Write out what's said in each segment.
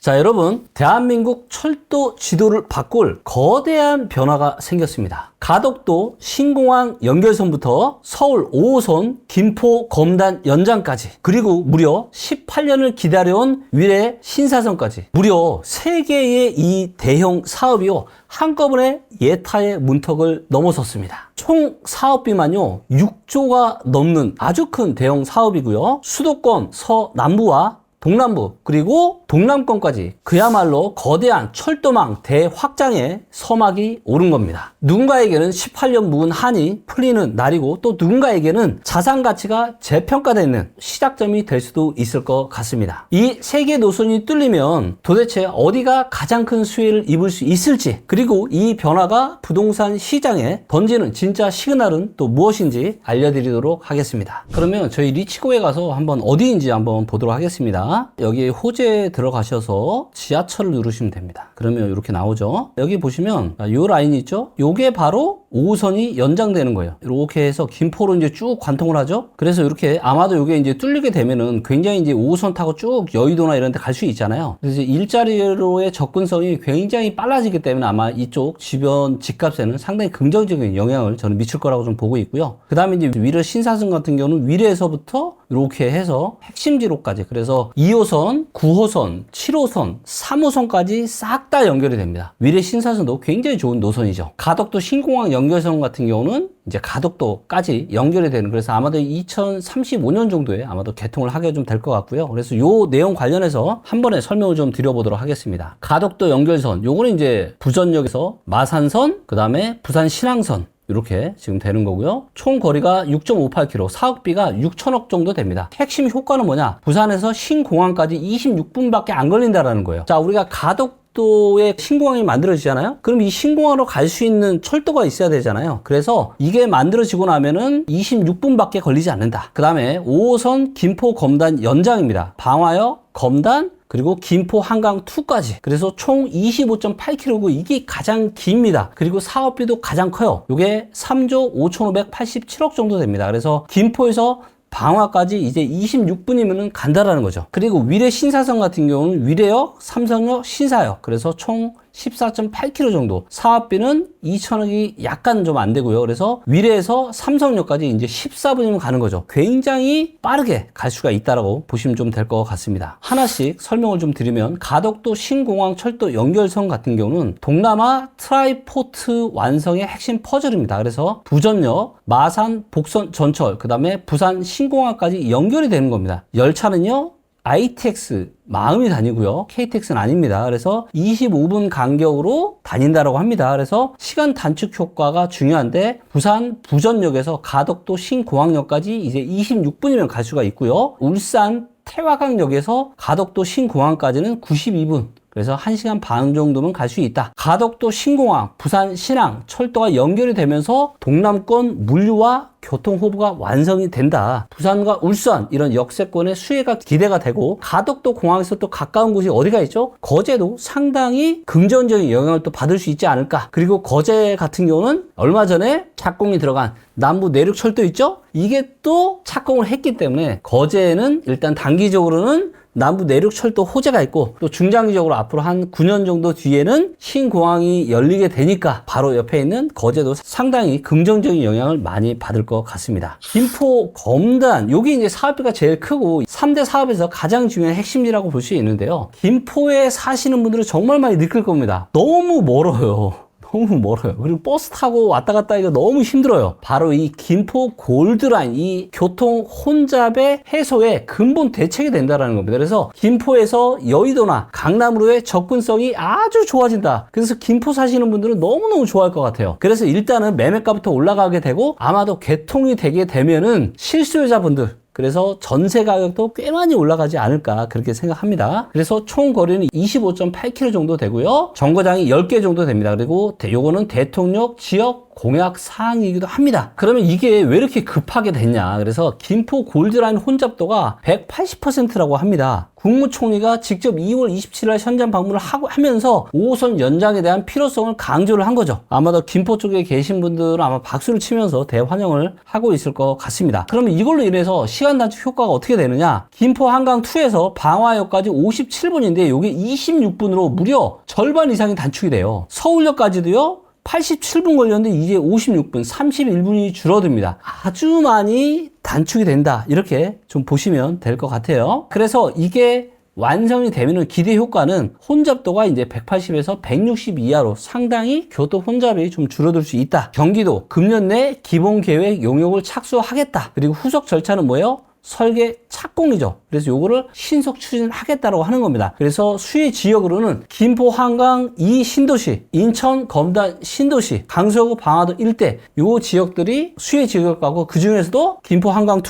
자, 여러분, 대한민국 철도 지도를 바꿀 거대한 변화가 생겼습니다. 가덕도 신공항 연결선부터 서울 5호선 김포 검단 연장까지, 그리고 무려 18년을 기다려온 위례 신사선까지 무려 3개의 이 대형 사업이요, 한꺼번에 예타의 문턱을 넘어섰습니다. 총 사업비만요 6조가 넘는 아주 큰 대형 사업이고요. 수도권 서남부와 동남부 그리고 동남권까지 그야말로 거대한 철도망 대확장의 서막이 오른 겁니다. 누군가에게는 18년 묵은 한이 풀리는 날이고, 또 누군가에게는 자산 가치가 재평가되는 시작점이 될 수도 있을 것 같습니다. 이 세계 노선이 뚫리면 도대체 어디가 가장 큰 수혜를 입을 수 있을지, 그리고 이 변화가 부동산 시장에 던지는 진짜 시그널은 또 무엇인지 알려드리도록 하겠습니다. 그러면 저희 리치고에 가서 한번 어디인지 한번 보도록 하겠습니다. 여기 호재에 들어가셔서 지하철을 누르시면 됩니다. 그러면 이렇게 나오죠. 여기 보시면 이 라인이 있죠. 요게 바로 5호선이 연장되는 거예요. 이렇게 해서 김포로 이제 쭉 관통을 하죠. 그래서 이렇게 아마도 이게 이제 뚫리게 되면은 굉장히 이제 5호선 타고 쭉 여의도나 이런 데 갈 수 있잖아요. 그래서 일자리로의 접근성이 굉장히 빨라지기 때문에 아마 이쪽 주변 집값에는 상당히 긍정적인 영향을 저는 미칠 거라고 좀 보고 있고요. 그 다음에 이제 위례 신사선 같은 경우는 위례에서부터 이렇게 해서 핵심지로까지, 그래서 2호선, 9호선, 7호선, 3호선까지 싹 다 연결이 됩니다. 위례 신사선도 굉장히 좋은 노선이죠. 가덕도 신공항 연결선 같은 경우는 이제 가덕도까지 연결이 되는, 그래서 아마도 2035년 정도에 아마도 개통을 하게 좀 될 것 같고요. 그래서 요 내용 관련해서 한 번에 설명을 좀 드려보도록 하겠습니다. 가덕도 연결선, 요거는 이제 부전역에서 마산선, 그 다음에 부산 신항선, 이렇게 지금 되는 거고요. 총 거리가 6.58km, 사업비가 6천억 정도 됩니다. 핵심 효과는 뭐냐? 부산에서 신공항까지 26분밖에 안 걸린다라는 거예요. 자, 우리가 가덕도에 신공항이 만들어지잖아요. 그럼 이 신공항으로 갈 수 있는 철도가 있어야 되잖아요. 그래서 이게 만들어지고 나면은 26분밖에 걸리지 않는다. 그 다음에 5호선 김포 검단 연장입니다. 방화역, 검단, 그리고 김포 한강 2까지. 그래서 총 25.8km고 이게 가장 깁니다. 그리고 사업비도 가장 커요. 이게 3조 5,587억 정도 됩니다. 그래서 김포에서 방화까지 이제 26분이면 간다라는 거죠. 그리고 위례 신사선 같은 경우는 위례역, 삼성역, 신사역, 그래서 총 14.8km 정도. 사업비는 2천억이 약간 좀 안 되고요. 그래서 위례에서 삼성역까지 이제 14분이면 가는 거죠. 굉장히 빠르게 갈 수가 있다라고 보시면 좀 될 것 같습니다. 하나씩 설명을 좀 드리면, 가덕도 신공항 철도 연결선 같은 경우는 동남아 트라이포트 완성의 핵심 퍼즐입니다. 그래서 부전역, 마산, 복선, 전철, 그 다음에 부산 신공항까지 연결이 되는 겁니다. 열차는요, ITX 마음이 다니고요, KTX는 아닙니다. 그래서 25분 간격으로 다닌다라고 합니다. 그래서 시간 단축 효과가 중요한데, 부산 부전역에서 가덕도 신공항역까지 이제 26분이면 갈 수가 있고요. 울산 태화강역에서 가덕도 신공항까지는 92분. 그래서 1시간 반 정도면 갈 수 있다. 가덕도 신공항, 부산 신항, 철도가 연결이 되면서 동남권 물류와 교통 호부가 완성이 된다. 부산과 울산 이런 역세권의 수혜가 기대가 되고, 가덕도 공항에서 또 가까운 곳이 어디가 있죠? 거제도 상당히 긍정적인 영향을 또 받을 수 있지 않을까. 그리고 거제 같은 경우는 얼마 전에 착공이 들어간 남부 내륙철도 있죠? 이게 또 착공을 했기 때문에 거제에는 일단 단기적으로는 남부 내륙철도 호재가 있고, 또 중장기적으로 앞으로 한 9년 정도 뒤에는 신공항이 열리게 되니까 바로 옆에 있는 거제도 상당히 긍정적인 영향을 많이 받을 것 같습니다. 김포 검단, 여기 이제 사업비가 제일 크고 3대 사업에서 가장 중요한 핵심이라고 볼 수 있는데요. 김포에 사시는 분들은 정말 많이 느낄 겁니다. 너무 멀어요. 너무 멀어요. 그리고 버스 타고 왔다 갔다 하기가 너무 힘들어요. 바로 이 김포 골드라인, 이 교통 혼잡의 해소에 근본 대책이 된다는 겁니다. 그래서 김포에서 여의도나 강남으로의 접근성이 아주 좋아진다. 그래서 김포 사시는 분들은 너무너무 좋아할 것 같아요. 그래서 일단은 매매가부터 올라가게 되고, 아마도 개통이 되게 되면은 실수요자분들, 그래서 전세 가격도 꽤 많이 올라가지 않을까 그렇게 생각합니다. 그래서 총 거리는 25.8km 정도 되고요. 정거장이 10개 정도 됩니다. 그리고 요거는 대통령 지역 공약 사항이기도 합니다. 그러면 이게 왜 이렇게 급하게 됐냐? 그래서 김포 골드라인 혼잡도가 180%라고 합니다. 국무총리가 직접 2월 27일 현장 방문을 하면서 5호선 연장에 대한 필요성을 강조를 한 거죠. 아마도 김포 쪽에 계신 분들은 아마 박수를 치면서 대환영을 하고 있을 것 같습니다. 그러면 이걸로 인해서 시간 단축 효과가 어떻게 되느냐? 김포 한강2에서 방화역까지 57분인데 이게 26분으로 무려 절반 이상이 단축이 돼요. 서울역까지도요. 87분 걸렸는데 이제 56분, 31분이 줄어듭니다. 아주 많이 단축이 된다. 이렇게 좀 보시면 될 것 같아요. 그래서 이게 완성이 되면은 기대 효과는 혼잡도가 이제 180에서 160 이하로 상당히 교통 혼잡이 좀 줄어들 수 있다. 경기도 금년 내 기본 계획 용역을 착수하겠다. 그리고 후속 절차는 뭐예요? 설계 착공이죠. 그래서 요거를 신속 추진하겠다라고 하는 겁니다. 그래서 수혜 지역으로는 김포 한강 2 신도시, 인천 검단 신도시, 강서구 방화도 일대 요 지역들이 수혜 지역이고 그 중에서도 김포 한강 2,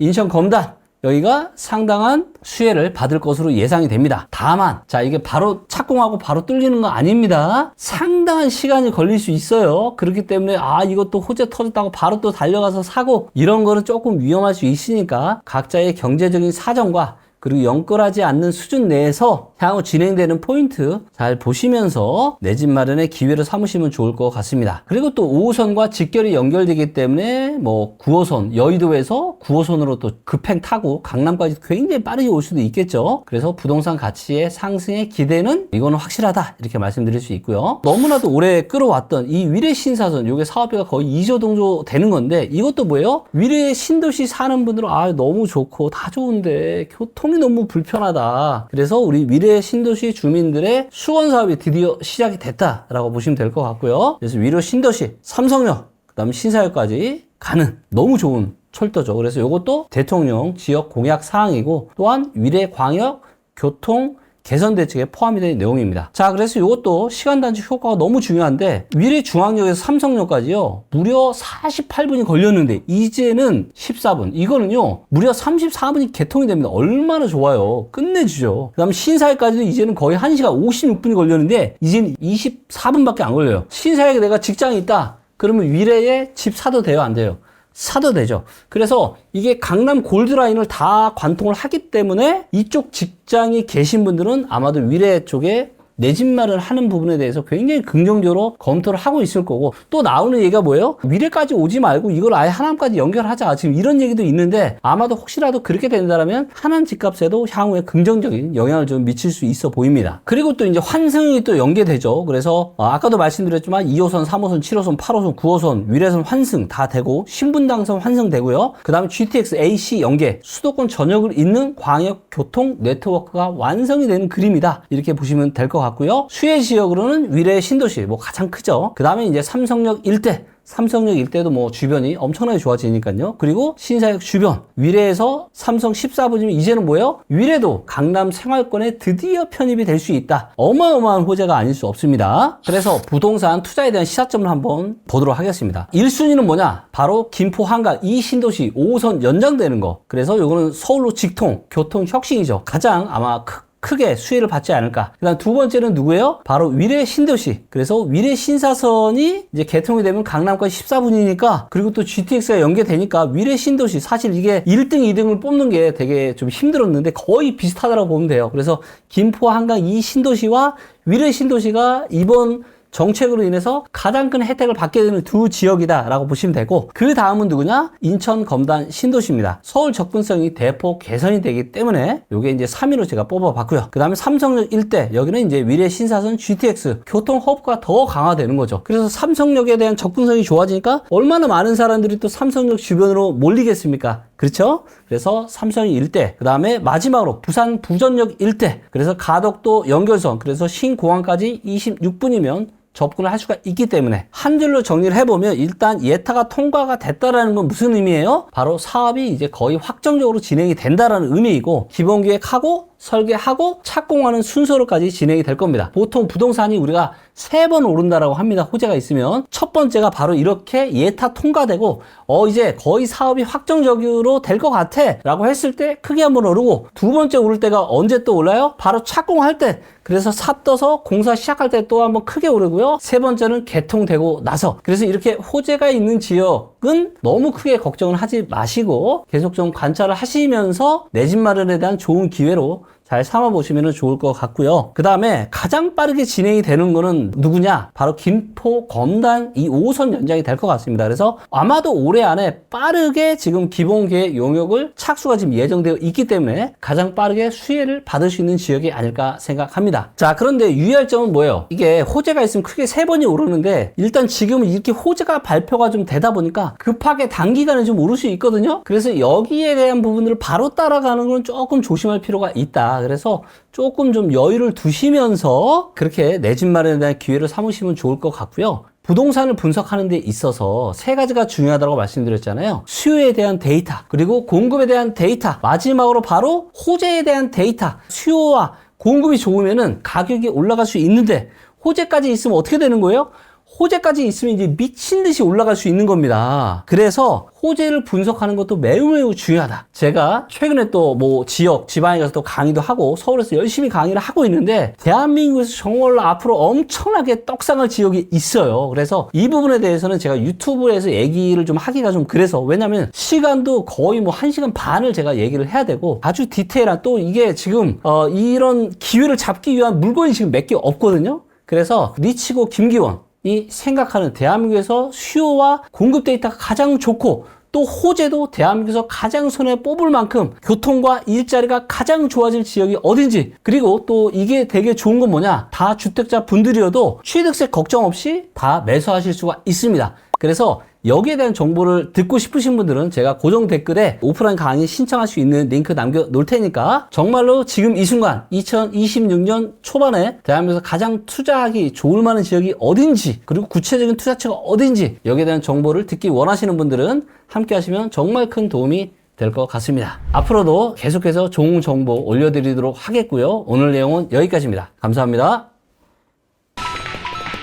인천 검단 여기가 상당한 수혜를 받을 것으로 예상이 됩니다. 다만 자 이게 바로 착공하고 바로 뚫리는 거 아닙니다. 상당한 시간이 걸릴 수 있어요. 그렇기 때문에 이것도 호재 터졌다고 바로 또 달려가서 사고 이런 거는 조금 위험할 수 있으니까 각자의 경제적인 사정과 그리고 영끌하지 않는 수준 내에서 향후 진행되는 포인트 잘 보시면서 내 집 마련의 기회를 삼으시면 좋을 것 같습니다. 그리고 또 5호선과 직결이 연결되기 때문에 뭐 9호선, 여의도에서 9호선으로 또 급행 타고 강남까지 굉장히 빠르게 올 수도 있겠죠. 그래서 부동산 가치의 상승의 기대는 이거는 확실하다 이렇게 말씀드릴 수 있고요. 너무나도 오래 끌어왔던 이 위례 신사선 요게 사업비가 거의 2조 정도 되는 건데 이것도 뭐예요? 위례 신도시 사는 분들은 너무 좋고 다 좋은데 교통이 너무 불편하다. 그래서 우리 위례 신도시 주민들의 수건 사업이 드디어 시작이 됐다라고 보시면 될 것 같고요. 그래서 위례 신도시, 삼성역, 그다음에 신사역까지 가는 너무 좋은 철도죠. 그래서 이것도 대통령 지역 공약 사항이고 또한 위례 광역 교통 개선 대책에 포함이 된 내용입니다. 자, 그래서 이것도 시간 단축 효과가 너무 중요한데 위례 중앙역에서 삼성역까지요. 무려 48분이 걸렸는데 이제는 14분. 이거는요. 무려 34분이 개통이 됩니다. 얼마나 좋아요. 끝내주죠. 그 다음에 신사역까지도 이제는 거의 1시간 56분이 걸렸는데 이제는 24분밖에 안 걸려요. 신사역에 내가 직장이 있다. 그러면 위례에 집 사도 돼요? 안 돼요? 사도 되죠. 그래서 이게 강남 골드라인을 다 관통을 하기 때문에 이쪽 직장이 계신 분들은 아마도 위례 쪽에 내 집 마련을 하는 부분에 대해서 굉장히 긍정적으로 검토를 하고 있을 거고 또 나오는 얘기가 뭐예요? 위례까지 오지 말고 이걸 아예 하남까지 연결하자. 지금 이런 얘기도 있는데 아마도 혹시라도 그렇게 된다면 하남 집값에도 향후에 긍정적인 영향을 좀 미칠 수 있어 보입니다. 그리고 또 이제 환승이 또 연계되죠. 그래서 아까도 말씀드렸지만 2호선, 3호선, 7호선, 8호선, 9호선, 위례선 환승 다 되고 신분당선 환승되고요. 그 다음에 GTX AC 연계, 수도권 전역을 잇는 광역 교통 네트워크가 완성이 되는 그림이다. 이렇게 보시면 될 것 같고요. 수혜 지역으로는 위례 신도시 가장 크죠. 그 다음에 이제 삼성역 일대, 삼성역 일대도 뭐 주변이 엄청나게 좋아지니까요. 그리고 신사역 주변, 위례에서 삼성 14분이면 이제는 뭐예요? 위례도 강남 생활권에 드디어 편입이 될 수 있다. 어마어마한 호재가 아닐 수 없습니다. 그래서 부동산 투자에 대한 시사점을 한번 보도록 하겠습니다. 1순위는 뭐냐? 바로 김포 한강 2 신도시 5호선 연장되는 거. 그래서 요거는 서울로 직통, 교통 혁신이죠. 가장 아마 크게 수혜를 받지 않을까. 그 다음 두 번째는 누구예요? 바로 위례 신도시. 그래서 위례 신사선이 이제 개통이 되면 강남까지 14분이니까 그리고 또 GTX가 연계되니까 위례 신도시 사실 이게 1등, 2등을 뽑는 게 되게 좀 힘들었는데 거의 비슷하다고 보면 돼요. 그래서 김포 한강 2 신도시와 위례 신도시가 이번 정책으로 인해서 가장 큰 혜택을 받게 되는 두 지역이다라고 보시면 되고 그 다음은 누구냐? 인천 검단 신도시입니다. 서울 접근성이 대폭 개선이 되기 때문에 이게 이제 3위로 제가 뽑아봤고요. 그 다음에 삼성역 일대 여기는 이제 위례 신사선 GTX 교통 허브가 더 강화되는 거죠. 그래서 삼성역에 대한 접근성이 좋아지니까 얼마나 많은 사람들이 또 삼성역 주변으로 몰리겠습니까? 그렇죠? 그래서 삼성역 일대 그 다음에 마지막으로 부산 부전역 일대 그래서 가덕도 연결선 그래서 신공항까지 26분이면 접근을 할 수가 있기 때문에 한 줄로 정리를 해보면 일단 예타가 통과가 됐다라는 건 무슨 의미예요? 바로 사업이 이제 거의 확정적으로 진행이 된다라는 의미이고 기본계획하고 설계하고 착공하는 순서로까지 진행이 될 겁니다. 보통 부동산이 우리가 3번 오른다라고 합니다. 호재가 있으면 첫 번째가 바로 이렇게 예타 통과되고 이제 거의 사업이 확정적으로 될 것 같아 라고 했을 때 크게 한번 오르고, 두 번째 오를 때가 언제 또 올라요? 바로 착공할 때, 그래서 삽 떠서 공사 시작할 때 또 한번 크게 오르고요. 세 번째는 개통되고 나서. 그래서 이렇게 호재가 있는 지역은 너무 크게 걱정을 하지 마시고 계속 좀 관찰을 하시면서 내 집 마련에 대한 좋은 기회로 잘 삼아보시면 좋을 것 같고요. 그 다음에 가장 빠르게 진행이 되는 거는 누구냐? 바로 김포 검단 이 5호선 연장이 될 것 같습니다. 그래서 아마도 올해 안에 빠르게 지금 기본계획 용역을 착수가 지금 예정되어 있기 때문에 가장 빠르게 수혜를 받을 수 있는 지역이 아닐까 생각합니다. 자, 그런데 유의할 점은 뭐예요? 이게 호재가 있으면 크게 3번이 오르는데 일단 지금은 이렇게 호재가 발표가 좀 되다 보니까 급하게 단기간에 좀 오를 수 있거든요. 그래서 여기에 대한 부분들을 바로 따라가는 건 조금 조심할 필요가 있다. 그래서 조금 좀 여유를 두시면서 그렇게 내 집 마련에 대한 기회를 삼으시면 좋을 것 같고요. 부동산을 분석하는 데 있어서 3가지가 중요하다고 말씀드렸잖아요. 수요에 대한 데이터, 그리고 공급에 대한 데이터, 마지막으로 바로 호재에 대한 데이터. 수요와 공급이 좋으면은 가격이 올라갈 수 있는데 호재까지 있으면 어떻게 되는 거예요? 호재까지 있으면 이제 미친 듯이 올라갈 수 있는 겁니다. 그래서 호재를 분석하는 것도 매우 중요하다. 제가 최근에 또 지역, 지방에 가서 또 강의도 하고 서울에서 열심히 강의를 하고 있는데 대한민국에서 정말로 앞으로 엄청나게 떡상할 지역이 있어요. 그래서 이 부분에 대해서는 제가 유튜브에서 얘기를 좀 하기가 좀 그래서, 왜냐면 시간도 거의 1시간 반을 제가 얘기를 해야 되고 아주 디테일한, 또 이게 지금 이런 기회를 잡기 위한 물건이 지금 몇 개 없거든요. 그래서 리치고 김기원 이 생각하는 대한민국에서 수요와 공급 데이터가 가장 좋고 또 호재도 대한민국에서 가장 손에 뽑을 만큼 교통과 일자리가 가장 좋아질 지역이 어딘지, 그리고 또 이게 되게 좋은 건 뭐냐, 다 주택자 분들이어도 취득세 걱정 없이 다 매수하실 수가 있습니다. 그래서 여기에 대한 정보를 듣고 싶으신 분들은 제가 고정 댓글에 오프라인 강의 신청할 수 있는 링크 남겨 놓을 테니까 정말로 지금 이 순간 2026년 초반에 대한민국에서 가장 투자하기 좋을 만한 지역이 어딘지, 그리고 구체적인 투자처가 어딘지 여기에 대한 정보를 듣기 원하시는 분들은 함께 하시면 정말 큰 도움이 될 것 같습니다. 앞으로도 계속해서 좋은 정보 올려드리도록 하겠고요. 오늘 내용은 여기까지입니다. 감사합니다.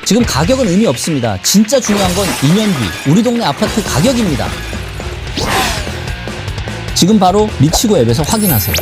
지금 가격은 의미 없습니다. 진짜 중요한 건 2년 뒤 우리 동네 아파트 가격입니다. 지금 바로 리치고 앱에서 확인하세요.